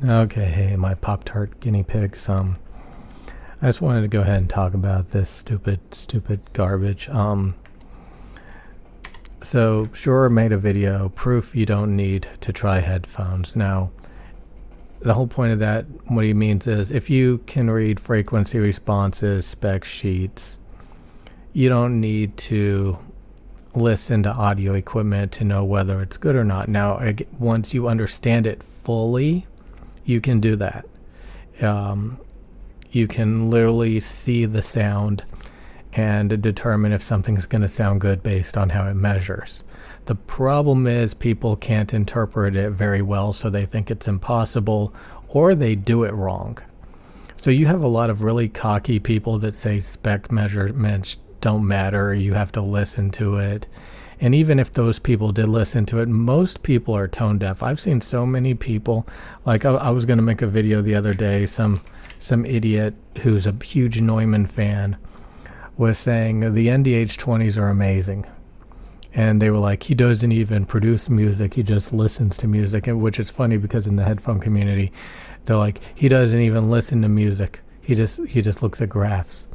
Okay, hey, my Pop-Tart guinea pigs. I just wanted to go ahead and talk about this stupid garbage. So Shure made a video, proof you don't need to try headphones. Now, the whole point of that, what he means is, if you can read frequency responses, spec sheets, you don't need to listen to audio equipment to know whether it's good or not. Now, once you understand it fully, you can do that. You can literally see the sound and determine if something's going to sound good based on how it measures. The problem is people can't interpret it very well, so they think it's impossible, or they do it wrong. So you have a lot of really cocky people that say spec measurements don't matter, you have to listen to it. And even if those people did listen to it, most people are tone deaf. I've seen so many people, like I was going to make a video the other day, some idiot who's a huge Neumann fan was saying the NDH-20s are amazing. And they were like, he doesn't even produce music, he just listens to music. And which is funny because in the headphone community, they're like, he doesn't even listen to music, he just looks at graphs.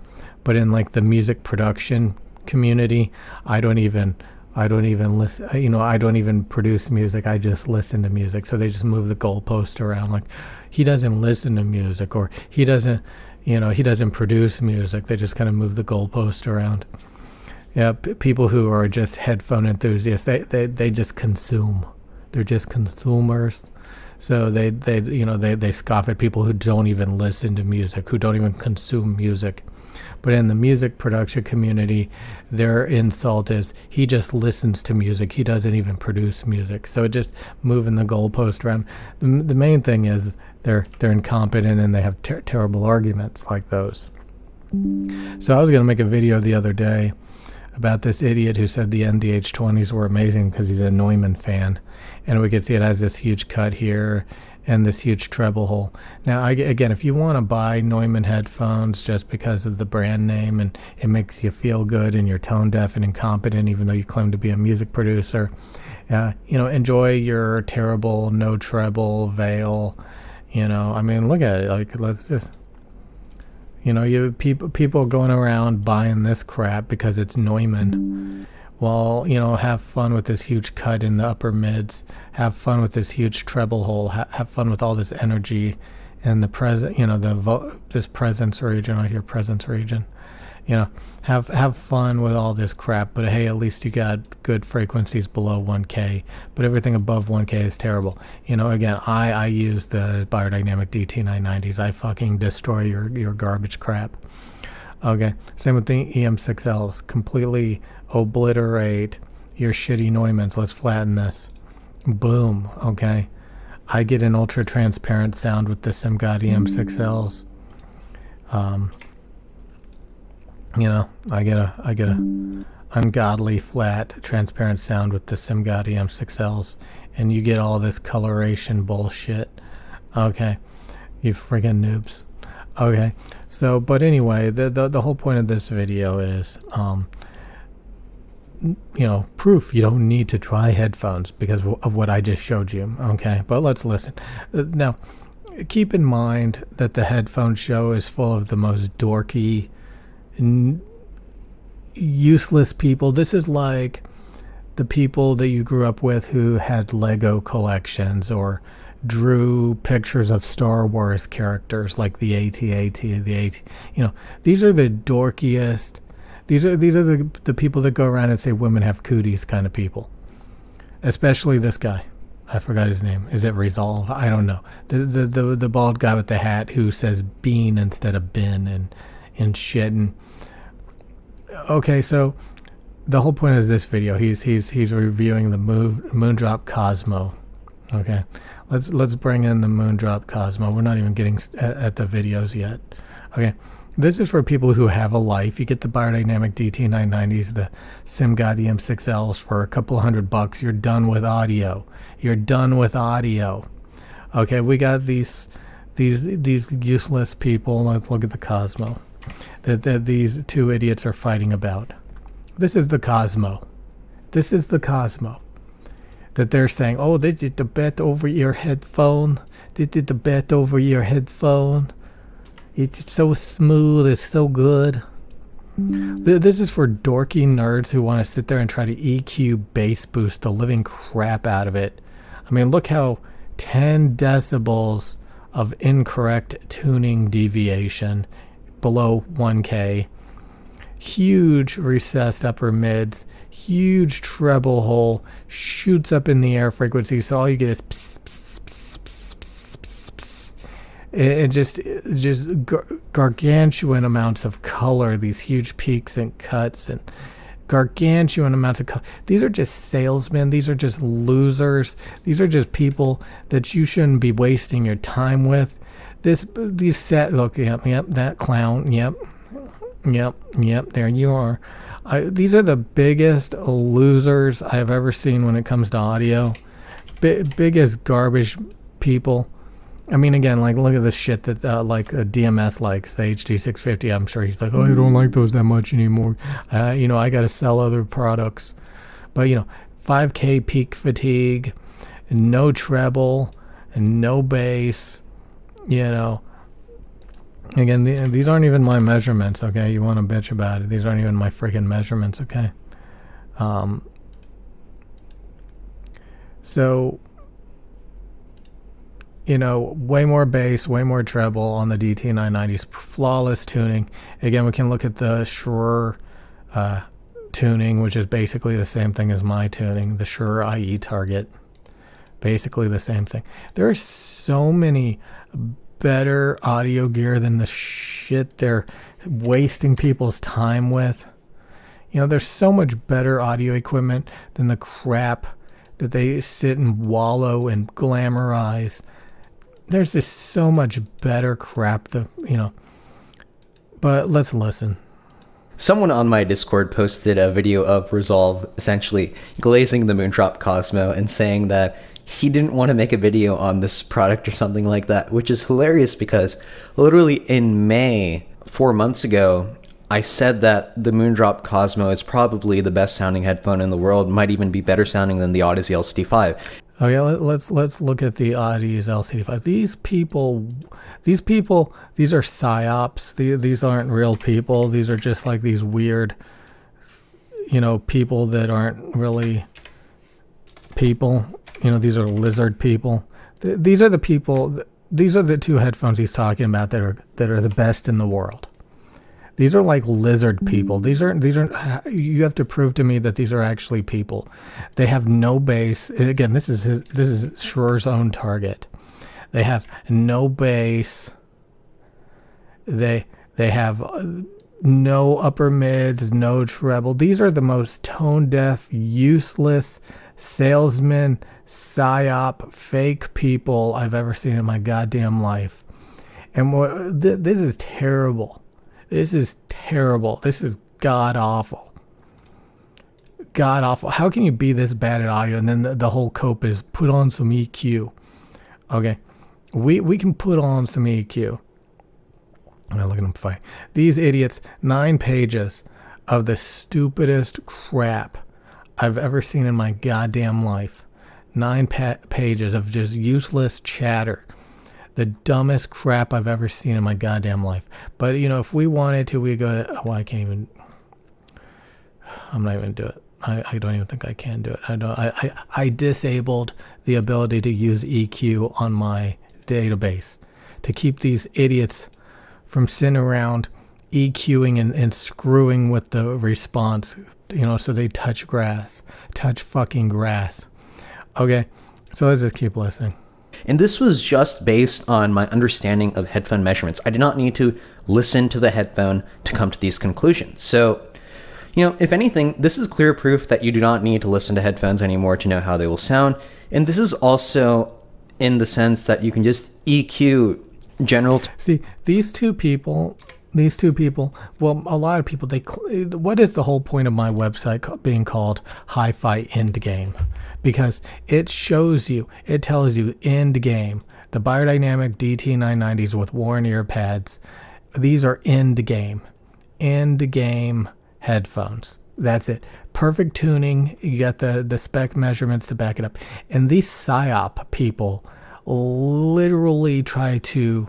But in like the music production community, I don't even listen, I don't even produce music, I just listen to music. So they just move the goalpost around, like he doesn't listen to music, or he doesn't produce music. They just kind of move the goalpost around. Yeah, people who are just headphone enthusiasts, they just consume. They're just consumers. So they scoff at people who don't even listen to music, who don't even consume music. But in the music production community, their insult is, he just listens to music, he doesn't even produce music. So just moving the goalpost around. The main thing is they're incompetent and they have terrible arguments like those. So I was going to make a video the other day about this idiot who said the NDH-20s were amazing because he's a Neumann fan. And we could see it has this huge cut here and this huge treble hole. Now, again, if you want to buy Neumann headphones just because of the brand name and it makes you feel good and you're tone deaf and incompetent, even though you claim to be a music producer, enjoy your terrible no treble veil. I mean, look at it. Like, let's just, you people going around buying this crap because it's Neumann. Well, have fun with this huge cut in the upper mids. Have fun with this huge treble hole. Have fun with all this energy and the present, this presence region right here, presence region. Have fun with all this crap. But hey, at least you got good frequencies below 1K. But everything above 1K is terrible. Again, I use the biodynamic DT990s. I fucking destroy your garbage crap. Okay, same with the EM6Ls. Completely obliterate your shitty Neumanns. Let's flatten this. Boom. Okay, I get an ultra transparent sound with the SimGod EM6Ls. I get a ungodly flat transparent sound with the SimGod EM6Ls, and you get all this coloration bullshit. Okay, you friggin' noobs. Okay, so but anyway, the whole point of this video is proof you don't need to try headphones because of what I just showed you. Okay, but let's listen. Now, keep in mind that the headphone show is full of the most dorky, useless people. This is like the people that you grew up with who had Lego collections or drew pictures of Star Wars characters like the AT-AT, the AT. These are the dorkiest. These are the people that go around and say women have cooties kind of people. Especially this guy. I forgot his name. Is it Resolve? I don't know. The bald guy with the hat who says bean instead of bin and shit. And okay, so the whole point of this video, he's reviewing the Moondrop Cosmo. Okay, let's bring in the Moondrop Cosmo. We're not even getting at the videos yet. Okay, this is for people who have a life. You get the biodynamic DT990s, the SimGod EM6Ls for a couple $100. You're done with audio. You're done with audio. Okay, we got these useless people. Let's look at the Cosmo that these two idiots are fighting about. This is the Cosmo. This is the Cosmo. that they're saying, oh, they did the bet over your headphone. They did the bet over your headphone. It's so smooth. It's so good. This is for dorky nerds who want to sit there and try to EQ bass boost the living crap out of it. I mean, look how 10 decibels of incorrect tuning deviation below 1K. Huge recessed upper mids, huge treble hole, shoots up in the air frequency, so all you get is pss, pss, pss, pss, pss, pss, pss. And just gargantuan amounts of color, these huge peaks and cuts, and gargantuan amounts of color. These are just salesmen. These are just losers. These are just people that you shouldn't be wasting your time with. These set, look, yep, that clown, yep, there you are. These are the biggest losers I've ever seen when it comes to audio. Biggest garbage people. I mean, again, like, look at this shit that like DMS likes, the HD650. I'm sure he's like, oh, I don't like those that much anymore. I got to sell other products. But 5K peak fatigue, no treble, and no bass. Again, these aren't even my measurements, okay? You want to bitch about it. These aren't even my freaking measurements, okay? So, way more bass, way more treble on the DT990s. Flawless tuning. Again, we can look at the Shure tuning, which is basically the same thing as my tuning. The Shure IE Target. Basically the same thing. There are so many better audio gear than the shit they're wasting people's time with. There's so much better audio equipment than the crap that they sit and wallow and glamorize. There's just so much better crap but let's listen. Someone on my Discord posted a video of Resolve essentially glazing the Moondrop Cosmo and saying that he didn't want to make a video on this product or something like that, which is hilarious because literally in May, 4 months ago, I said that the Moondrop Cosmo is probably the best sounding headphone in the world, might even be better sounding than the Audeze LCD-5. Oh yeah, let's look at the Audeze LCD-5. These people, these are PSYOPs. These aren't real people. These are just like these weird, people that aren't really people. These are lizard people. These are the people. These are the two headphones he's talking about that are the best in the world. These are like lizard people. These are. You have to prove to me that these are actually people. They have no bass. Again, this is Shure's own Target. They have no bass. They have no upper mids, no treble. These are the most tone deaf, useless salesmen, PSYOP, fake people I've ever seen in my goddamn life. And this is terrible. This is terrible. This is god awful. God awful. How can you be this bad at audio and then the whole cope is put on some EQ? Okay, we can put on some EQ. Now look at them fight. These idiots. 9 pages of the stupidest crap I've ever seen in my goddamn life. 9 pages of just useless chatter. The dumbest crap I've ever seen in my goddamn life. But if we wanted to, we go to, I can't even. I'm not even do it. I don't even think I can do it. I disabled the ability to use EQ on my database to keep these idiots from sitting around EQing and screwing with the response. So they touch fucking grass. Okay, so let's just keep listening. And this was just based on my understanding of headphone measurements. I did not need to listen to the headphone to come to these conclusions. So, if anything, this is clear proof that you do not need to listen to headphones anymore to know how they will sound. And this is also in the sense that you can just EQ general. See, these two people, well, a lot of people, what is the whole point of my website being called Hi-Fi Endgame? Because it tells you end game. The biodynamic DT990s with worn ear pads, these are end game headphones. That's it. Perfect tuning. You got the spec measurements to back it up. And these PSYOP people literally try to,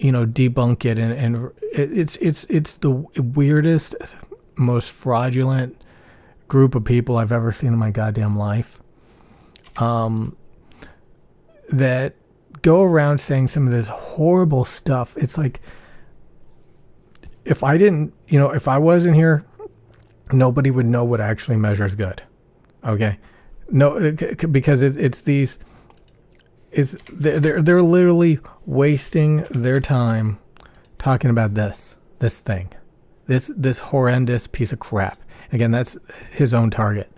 debunk it, and it's the weirdest, most fraudulent group of people I've ever seen in my goddamn life. That go around saying some of this horrible stuff. It's like, if I didn't, if I wasn't here, nobody would know what actually measures good. Okay, no, because they're literally wasting their time talking about this thing, this horrendous piece of crap. Again, that's his own target.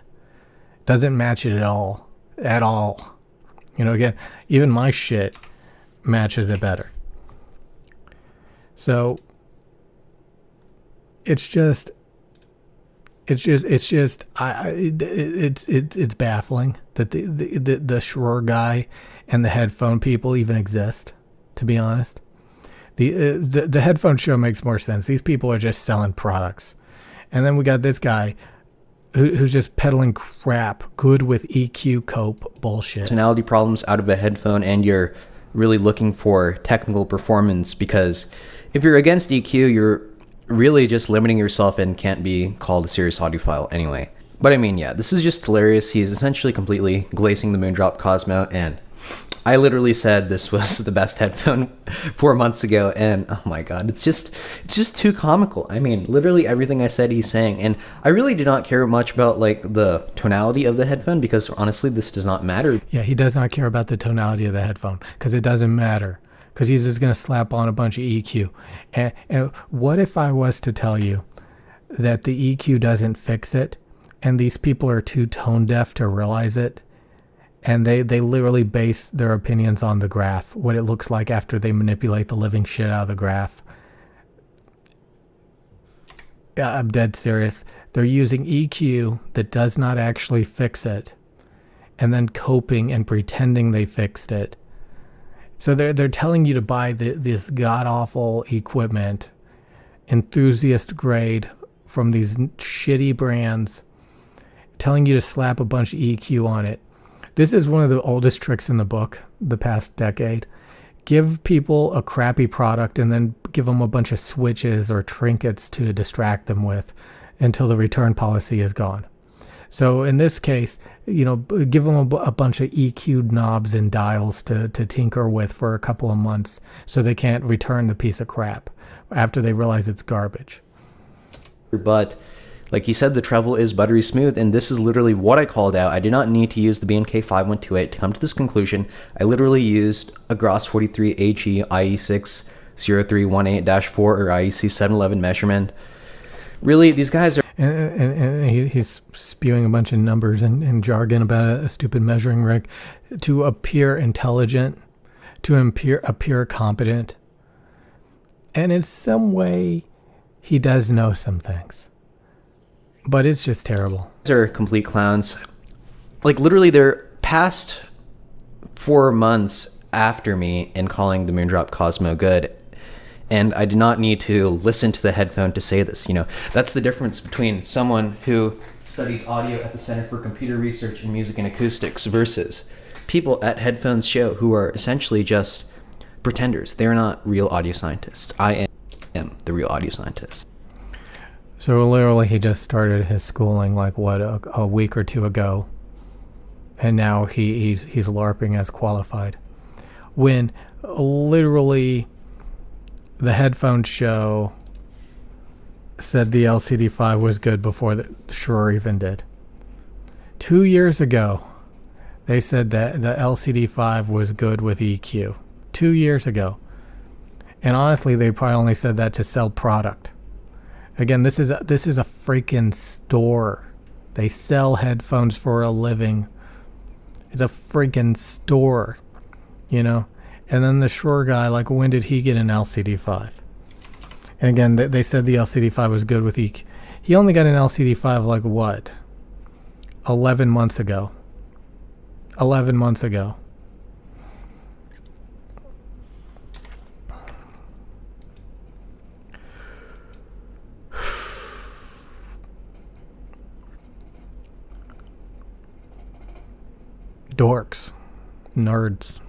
Doesn't match it at all. Again, even my shit matches it better. So it's baffling that the Shure guy and the headphone people even exist, to be honest. The headphone show makes more sense. These people are just selling products. And then we got this guy who's just peddling crap, good with EQ cope bullshit. Tonality problems out of a headphone, and you're really looking for technical performance, because if you're against EQ, you're really just limiting yourself and can't be called a serious audiophile anyway. But I mean, yeah, this is just hilarious. He's essentially completely glazing the Moondrop Cosmo, and I literally said this was the best headphone 4 months ago, and oh my god, it's just too comical. I mean, literally everything I said he's saying, and I really do not care much about like the tonality of the headphone, because honestly this does not matter. Yeah, he does not care about the tonality of the headphone, because it doesn't matter, because he's just going to slap on a bunch of EQ. And what if I was to tell you that the EQ doesn't fix it, and these people are too tone deaf to realize it? And they literally base their opinions on the graph, what it looks like after they manipulate the living shit out of the graph. Yeah, I'm dead serious. They're using EQ that does not actually fix it, and then coping and pretending they fixed it. So they're telling you to buy this god-awful equipment, enthusiast grade, from these shitty brands, telling you to slap a bunch of EQ on it. This is one of the oldest tricks in the book, the past decade. Give people a crappy product and then give them a bunch of switches or trinkets to distract them with until the return policy is gone. So in this case, give them a bunch of EQ knobs and dials to tinker with for a couple of months so they can't return the piece of crap after they realize it's garbage. But like he said, the treble is buttery smooth, and this is literally what I called out. I did not need to use the B&K 5128 to come to this conclusion. I literally used a Gross 43 HE IE6 0318-4 or IEC 711 measurement. Really, these guys are... And he's spewing a bunch of numbers and jargon about a stupid measuring rig to appear intelligent, to appear competent. And in some way, he does know some things. But it's just terrible. These are complete clowns. Like, literally, they're past 4 months after me in calling the Moondrop Cosmo good. And I did not need to listen to the headphone to say this. That's the difference between someone who studies audio at the Center for Computer Research in Music and Acoustics versus people at Headphones Show who are essentially just pretenders. They're not real audio scientists. I am the real audio scientist. So literally he just started his schooling like a week or two ago, and now he's LARPing as qualified, when literally the Headphone Show said the LCD-5 was good before the Shure even did. 2 years ago they said that the LCD-5 was good with EQ. 2 years ago. And honestly, they probably only said that to sell product. Again, this is a freaking store. They sell headphones for a living. It's a freaking store, And then the Shure guy, like, when did he get an LCD-5? And again, they said the LCD-5 was good with EQ. He only got an LCD-5 like what? 11 months ago. 11 months ago. dorks, nerds.